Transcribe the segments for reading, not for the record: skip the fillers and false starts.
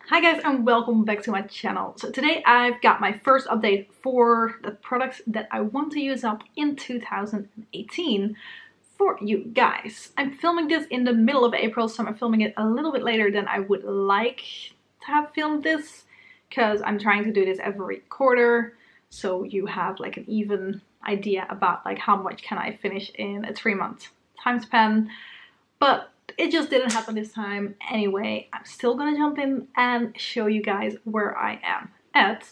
Hi guys and welcome back to my channel. So today I've got my first update for the products that I want to use up in 2018 for you guys. I'm filming this in the middle of April, so I'm filming it a little bit later than I would like to have filmed this because I'm trying to do this every quarter so you have like an even idea about like how much can I finish in a 3-month time span. But it just didn't happen this time. Anyway, I'm still gonna jump in and show you guys where I am at.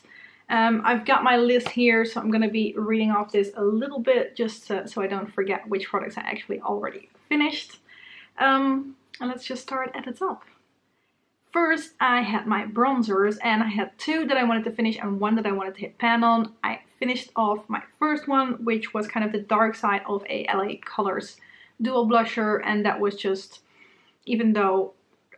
I've got my list here, so I'm gonna be reading off this a little bit just so I don't forget which products I actually already finished. And let's just start at the top. First, I had my bronzers, and I had 2 that I wanted to finish and 1 that I wanted to hit pan on. I finished off my first one, which was kind of the dark side of a LA Colors dual blusher, and that was just, even though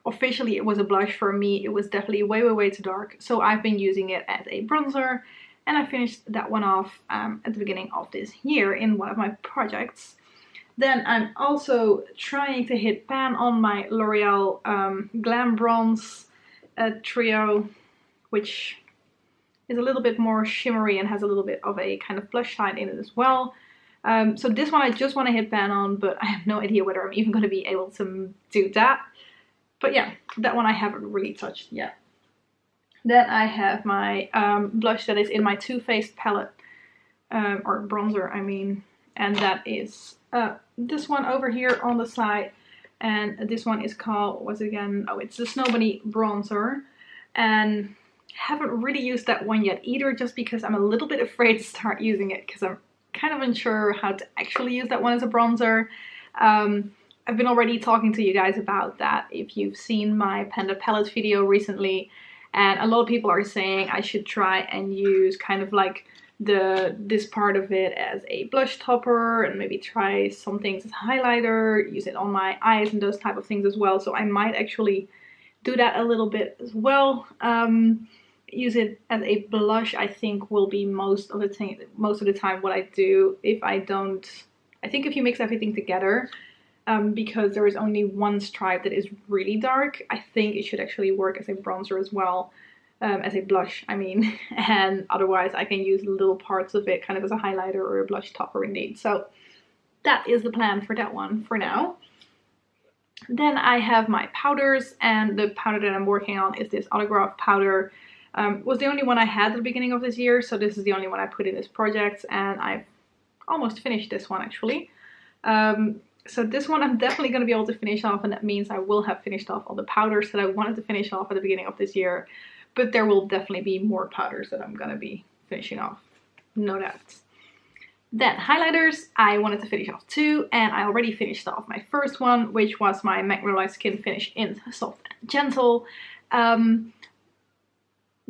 officially it was a blush, for me it was definitely way too dark, so I've been using it as a bronzer, and I finished that one off at the beginning of this year in one of my projects. Then I'm also trying to hit pan on my L'Oreal Glam Bronze trio, which is a little bit more shimmery and has a little bit of a kind of blush side in it as well. So this one I just want to hit pan on, but I have no idea whether I'm even going to be able to do that. But yeah, that one I haven't really touched yet. Then I have my blush that is in my Too Faced palette, or bronzer I mean, and that is this one over here on the side. And this one is called, what's it again? Oh, it's the Snow Bunny bronzer. And haven't really used that one yet either, just because I'm a little bit afraid to start using it because I'm kind of unsure how to actually use that one as a bronzer. I've been already talking to you guys about that if you've seen my Panda palette video recently, and a lot of people are saying I should try and use kind of like this part of it as a blush topper, and maybe try some things as highlighter, use it on my eyes and those type of things as well. So I might actually do that a little bit as well. Use it as a blush, I think, will be most of the time what I do. If I don't, I think if you mix everything together, because there is only one stripe that is really dark, I think it should actually work as a bronzer as well, as a blush I mean, and otherwise I can use little parts of it kind of as a highlighter or a blush topper indeed. So that is the plan for that one for now. Then I have my powders, and the powder that I'm working on is this Autograph powder. Was the only one I had at the beginning of this year, so this is the only one I put in this project, and I've almost finished this one actually. So this one I'm definitely going to be able to finish off, and that means I will have finished off all the powders that I wanted to finish off at the beginning of this year, but there will definitely be more powders that I'm going to be finishing off, no doubt. Then highlighters, I wanted to finish off 2, and I already finished off my first one, which was my Magnolia Skin Finish in Soft and Gentle.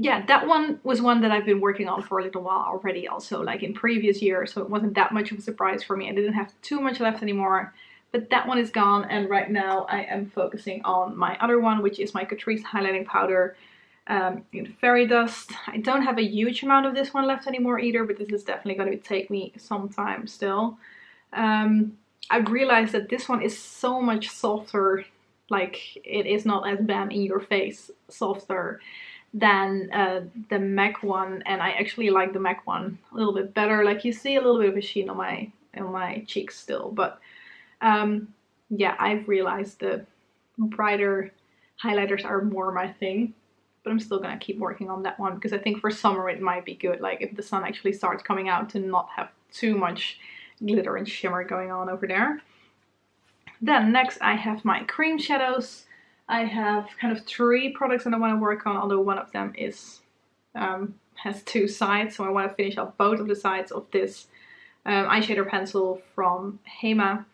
Yeah, that one was one that I've been working on for a little while already, also like in previous years, so it wasn't that much of a surprise for me. I didn't have too much left anymore, but that one is gone, and right now I am focusing on my other one, which is my Catrice highlighting powder in Fairy Dust. I don't have a huge amount of this one left anymore either, but this is definitely going to take me some time still. I realized that this one is so much softer, like it is not as bam in your face softer than the MAC one, and I actually like the MAC one a little bit better. Like you see a little bit of a sheen on my cheeks still, but yeah, I've realized the brighter highlighters are more my thing, but I'm still gonna keep working on that one because I think for summer it might be good, like if the sun actually starts coming out, to not have too much glitter and shimmer going on over there. Then next I have my cream shadows. I have kind of 3 products that I want to work on, although one of them is has 2 sides, so I want to finish off both of the sides of this eyeshadow pencil from Hema,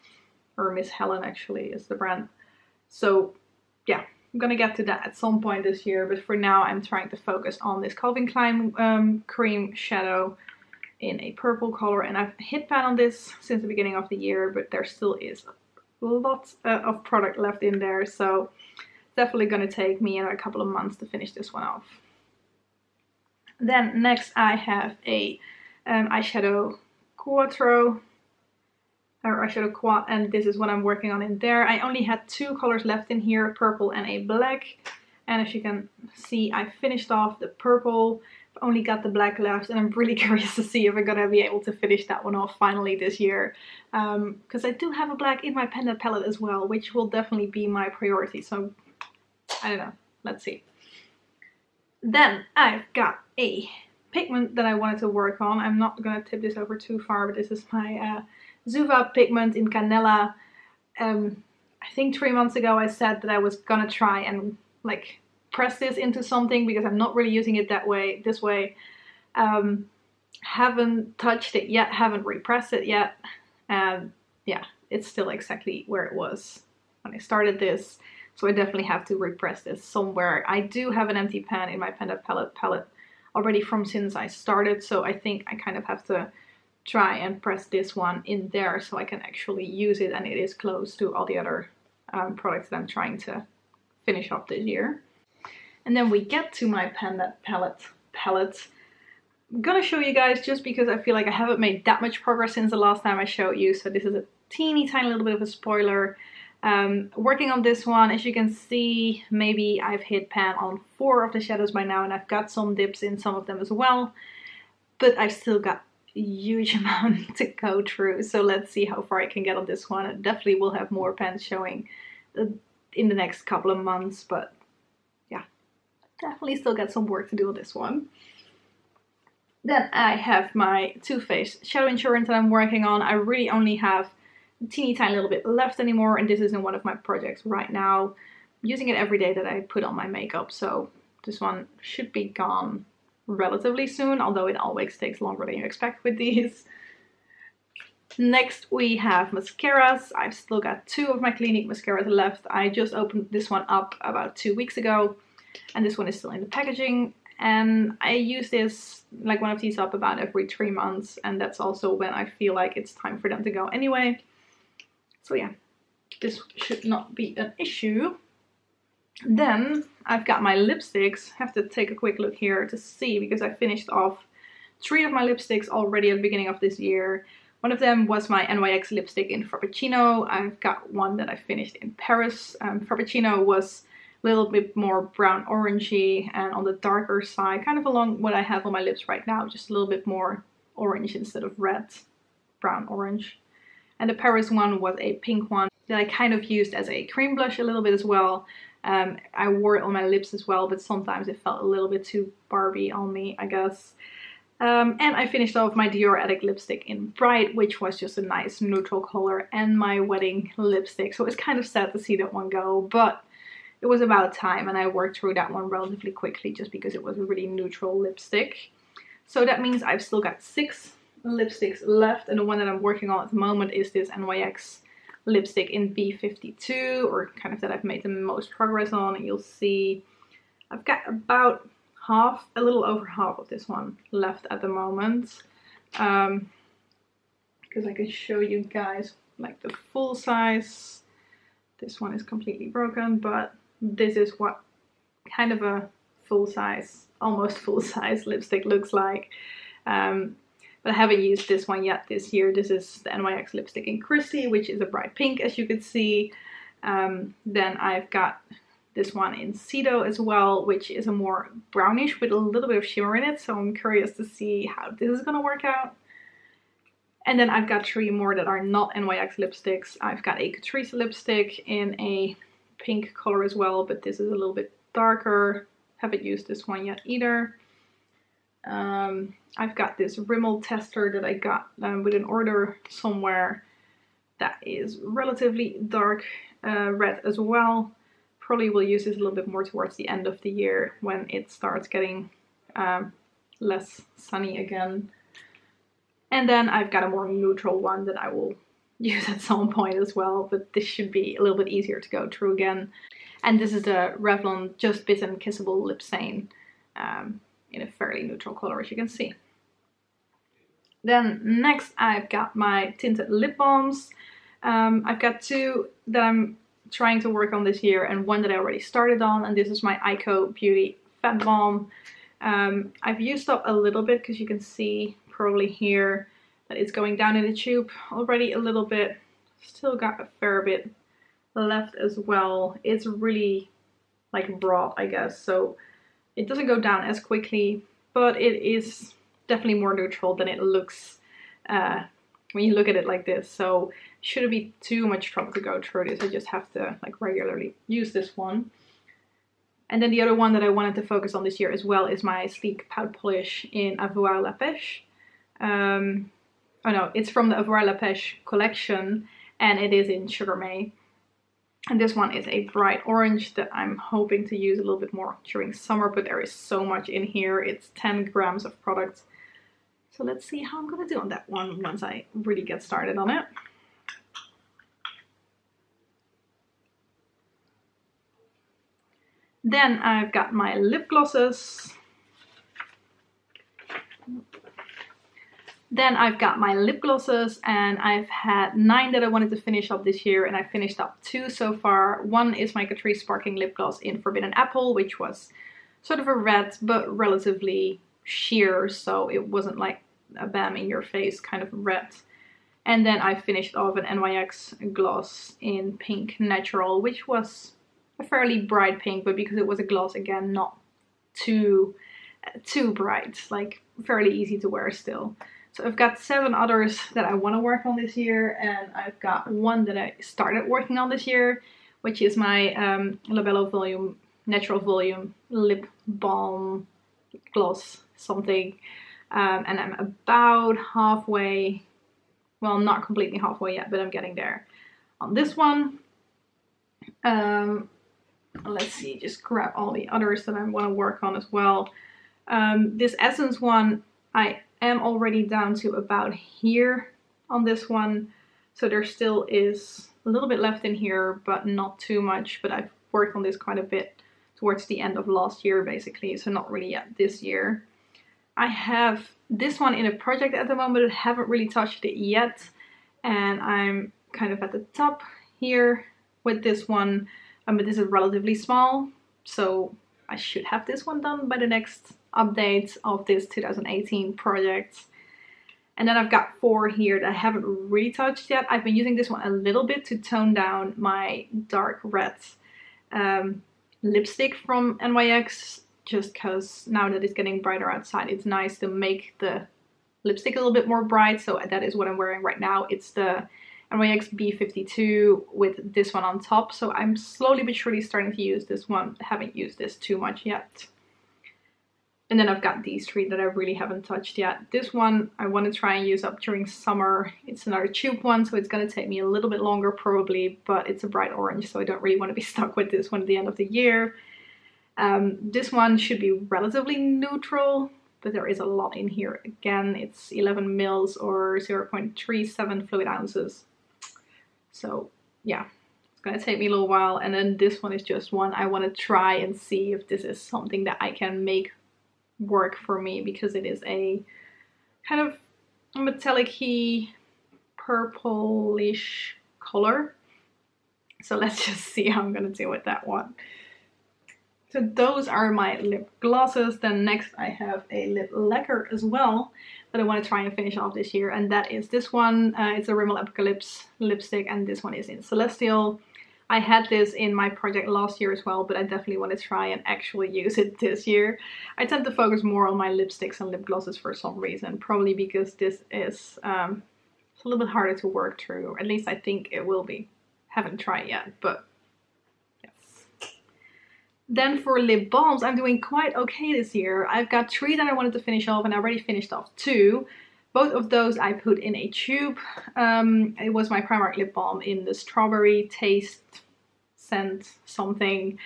or Miss Helen actually is the brand. So yeah, I'm gonna get to that at some point this year, but for now I'm trying to focus on this Calvin Klein cream shadow in a purple color, and I've hit pan on this since the beginning of the year, but there still is lots of product left in there, so definitely going to take me a couple of months to finish this one off. Then next I have a eyeshadow quattro, or eyeshadow quad, and this is what I'm working on in there. I only had 2 colors left in here, purple and a black. And as you can see, I finished off the purple. I've only got the black left, and I'm really curious to see if I'm gonna be able to finish that one off finally this year. Because I do have a black in my Panda palette as well, which will definitely be my priority. So I don't know, let's see. Then I've got a pigment that I wanted to work on. I'm not gonna tip this over too far, but this is my Zuva pigment in Canela. I think 3 months ago I said that I was gonna try and like press this into something because I'm not really using it this way. Haven't touched it yet, haven't repressed it yet. And yeah, it's still exactly where it was when I started this. So I definitely have to repress this somewhere. I do have an empty pan in my Panda palette already from since I started. So I think I kind of have to try and press this one in there so I can actually use it, and it is close to all the other products that I'm trying to finish up this year. And then we get to my Panda palette. I'm gonna show you guys just because I feel like I haven't made that much progress since the last time I showed you. So this is a teeny tiny little bit of a spoiler. Working on this one, as you can see, maybe I've hit pan on 4 of the shadows by now, and I've got some dips in some of them as well. But I've still got a huge amount to go through. So let's see how far I can get on this one. I definitely will have more pans showing in the next couple of months, but yeah, definitely still got some work to do on this one. Then I have my Too Faced Shadow Insurance that I'm working on. I really only have a teeny tiny little bit left anymore, and this is in one of my projects right now. I'm using it every day that I put on my makeup, so this one should be gone relatively soon, although it always takes longer than you expect with these. Next we have mascaras. I've still got 2 of my Clinique mascaras left. I just opened this one up about 2 weeks ago, and this one is still in the packaging. And I use this, like one of these up about every 3 months, and that's also when I feel like it's time for them to go anyway. So yeah, this should not be an issue. Then I've got my lipsticks. I have to take a quick look here to see, because I finished off 3 of my lipsticks already at the beginning of this year. One of them was my NYX lipstick in Frappuccino. I've got one that I finished in Paris. Frappuccino was a little bit more brown orangey and on the darker side, kind of along what I have on my lips right now, just a little bit more orange instead of red, brown orange. And the Paris one was a pink one that I kind of used as a cream blush a little bit as well. I wore it on my lips as well, but sometimes it felt a little bit too Barbie on me, I guess. And I finished off my Dior Addict lipstick in Bright, which was just a nice neutral color, and my wedding lipstick. So it's kind of sad to see that one go, but it was about time, and I worked through that one relatively quickly just because it was a really neutral lipstick. So that means I've still got 6 lipsticks left, and the one that I'm working on at the moment is this NYX lipstick in B52, or kind of that I've made the most progress on. And you'll see I've got about half, a little over half of this one left at the moment, because I can show you guys like the full size. This one is completely broken, but this is what kind of a full size, almost full size lipstick looks like. But I haven't used this one yet this year. This is the NYX lipstick in Christy, which is a bright pink, as you could see. Then I've got this one in Cedo as well, which is a more brownish with a little bit of shimmer in it. So I'm curious to see how this is gonna work out. And then I've got 3 more that are not NYX lipsticks. I've got a Catrice lipstick in a pink color as well, but this is a little bit darker. Haven't used this one yet either. I've got this Rimmel tester that I got with an order somewhere that is relatively dark red as well. Probably will use this a little bit more towards the end of the year when it starts getting less sunny again. And then I've got a more neutral one that I will use at some point as well, but this should be a little bit easier to go through again. And this is the Revlon Just Bitten Kissable Lip Stain in a fairly neutral color, as you can see. Then next I've got my tinted lip balms. I've got 2 that I'm trying to work on this year, and one that I already started on, and this is my Ico Beauty Fat Balm. I've used up a little bit, because you can see probably here that it's going down in the tube already a little bit. Still got a fair bit left as well. It's really like broad, I guess. So it doesn't go down as quickly, but it is definitely more neutral than it looks when you look at it like this. So shouldn't be too much trouble to go through this. I just have to like regularly use this one. And then the other one that I wanted to focus on this year as well is my Sleek Powder Polish in Avoir La Pêche. Oh no, it's from the Avoir La Pêche collection, and it is in Sugar May. And this one is a bright orange that I'm hoping to use a little bit more during summer, but there is so much in here. It's 10 grams of product. So let's see how I'm gonna do on that one once I really get started on it. Then I've got my lip glosses. And I've had 9 that I wanted to finish up this year, and I finished up 2 so far. One is my Catrice Sparkling Lip Gloss in Forbidden Apple, which was sort of a red but relatively sheer, so it wasn't like a bam in your face kind of red. And then I finished off an NYX gloss in Pink Natural, which was a fairly bright pink, but because it was a gloss, again, not too bright, like fairly easy to wear still. So I've got 7 others that I want to work on this year, and I've got one that I started working on this year, which is my Labello Volume Natural Volume Lip Balm Gloss something, and I'm about halfway, well, not completely halfway yet, but I'm getting there on this one. Let's see, just grab all the others that I want to work on as well. This Essence one, I am already down to about here on this one. So there still is a little bit left in here, but not too much. But I've worked on this quite a bit towards the end of last year, basically. So not really yet this year. I have this one in a project at the moment. I haven't really touched it yet. And I'm kind of at the top here with this one. But this is relatively small, so I should have this one done by the next update of this 2018 project. And then I've got 4 here that I haven't really touched yet. I've been using this one a little bit to tone down my dark red lipstick from NYX, just because now that it's getting brighter outside, it's nice to make the lipstick a little bit more bright. So that is what I'm wearing right now. It's the NYX B52 with this one on top. So I'm slowly but surely starting to use this one. I haven't used this too much yet. And then I've got these 3 that I really haven't touched yet. This one I want to try and use up during summer. It's another tube one, so it's going to take me a little bit longer probably, but it's a bright orange, so I don't really want to be stuck with this one at the end of the year. This one should be relatively neutral, but there is a lot in here. Again, it's 11 mils or 0.37 fluid ounces. So yeah, it's gonna take me a little while. And then this one is just one I want to try and see if this is something that I can make work for me, because it is a kind of metallic-y purplish color. So let's just see how I'm gonna do with that one. So those are my lip glosses. Then next I have a lip lacquer as well that I want to try and finish off this year, and that is this one. It's a Rimmel Apocalypse lipstick, and this one is in Celestial. I had this in my project last year as well, but I definitely want to try and actually use it this year. I tend to focus more on my lipsticks and lip glosses for some reason, probably because this is it's a little bit harder to work through, or at least I think it will be. Haven't tried yet, but yes. Then for lip balms, I'm doing quite okay this year. I've got 3 that I wanted to finish off, and I already finished off 2. Both of those I put in a tube. It was my Primark lip balm in the strawberry taste scent something.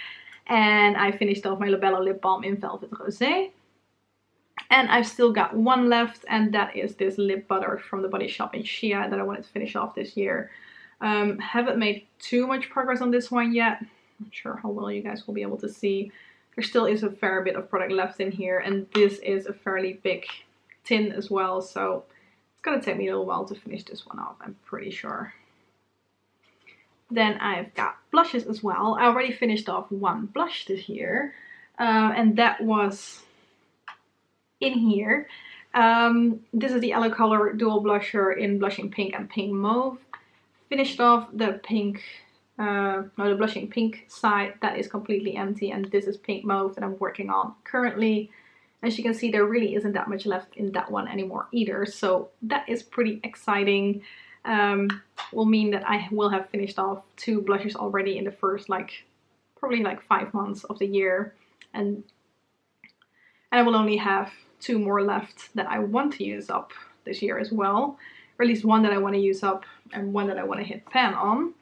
And I finished off my Labello lip balm in Velvet Rosé. And I've still got 1 left, and that is this lip butter from the Body Shop in Shea that I wanted to finish off this year. Haven't made too much progress on this one yet. Not sure how well you guys will be able to see. There still is a fair bit of product left in here, and this is a fairly big tin as well, so it's gonna take me a little while to finish this one off, I'm pretty sure. Then I've got blushes as well. I already finished off 1 blush this year, and that was in here. This is the Yellow Color Dual Blusher in Blushing Pink and Pink Mauve. Finished off the pink no, the blushing pink side, that is completely empty, and this is pink mauve that I'm working on currently. As you can see, there really isn't that much left in that one anymore either, so that is pretty exciting. Will mean that I will have finished off 2 blushes already in the first probably 5 months of the year, and I will only have 2 more left that I want to use up this year as well, or at least one that I want to use up and one that I want to hit pan on.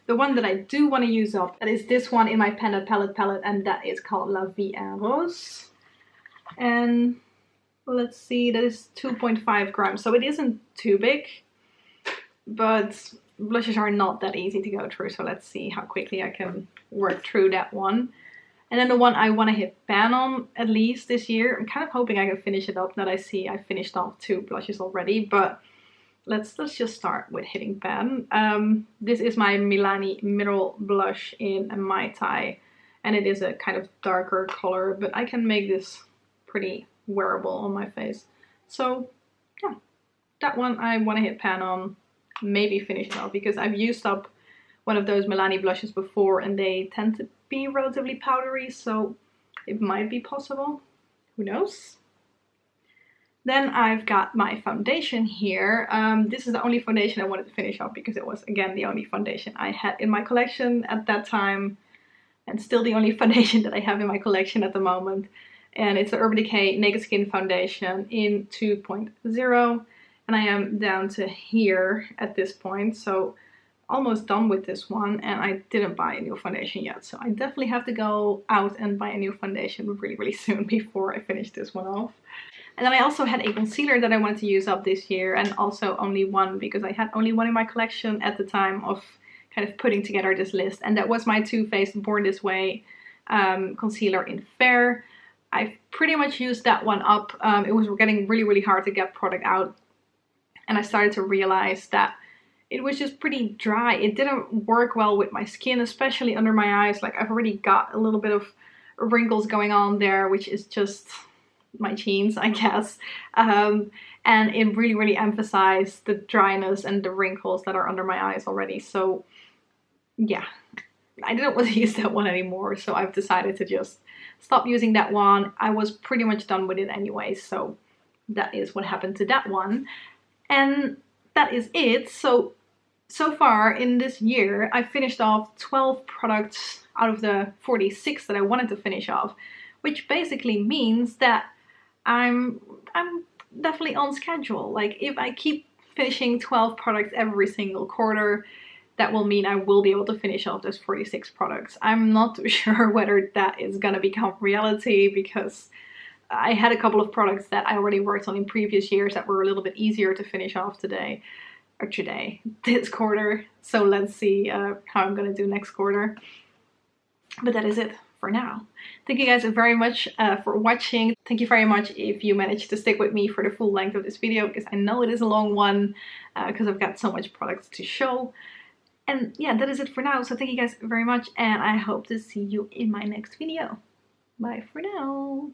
The one that I do want to use up, that is this one in my Tinted palette, and that is called La Vie en Rose. And let's see, that is 2.5 grams, so it isn't too big, but blushes are not that easy to go through, so let's see how quickly I can work through that one. And then the one I want to hit pan on at least this year, I'm kind of hoping I can finish it up. That I see I finished off 2 blushes already, but let's just start with hitting pan. This is my Milani Mineral Blush in a Mai Tai, and it is a kind of darker color, but I can make this pretty wearable on my face. So yeah, that one I want to hit pan on, maybe finish it off, because I've used up one of those Milani blushes before and they tend to be relatively powdery, so it might be possible. Who knows? Then I've got my foundation here. This is the only foundation I wanted to finish off because it was, again, the only foundation I had in my collection at that time, and still the only foundation that I have in my collection at the moment. And it's the Urban Decay Naked Skin Foundation in 2.0. And I am down to here at this point, so almost done with this one, and I didn't buy a new foundation yet. So I definitely have to go out and buy a new foundation really soon before I finish this one off. And then I also had a concealer that I wanted to use up this year, and also only one, because I had only one in my collection at the time of kind of putting together this list. And that was my Too Faced Born This Way concealer in Fair. I've pretty much used that one up. It was getting really hard to get product out, and I started to realize that it was just pretty dry. It didn't work well with my skin, especially under my eyes. Like, I've already got a little bit of wrinkles going on there, which is just my genes, I guess. And it really emphasized the dryness and the wrinkles that are under my eyes already. So yeah, I didn't want to use that one anymore, so I've decided to just stop using that one. I was pretty much done with it anyway, so that is what happened to that one. And that is it. So far in this year, I finished off 12 products out of the 46 that I wanted to finish off, which basically means that I'm definitely on schedule. Like, if I keep finishing 12 products every single quarter, that will mean I will be able to finish off those 46 products. I'm not too sure whether that is gonna become reality, because I had a couple of products that I already worked on in previous years that were a little bit easier to finish off this quarter. So let's see how I'm gonna do next quarter. But that is it for now. Thank you guys very much for watching. Thank you very much if you managed to stick with me for the full length of this video, because I know it is a long one because I've got so much products to show. And yeah, that is it for now. So thank you guys very much, and I hope to see you in my next video. Bye for now.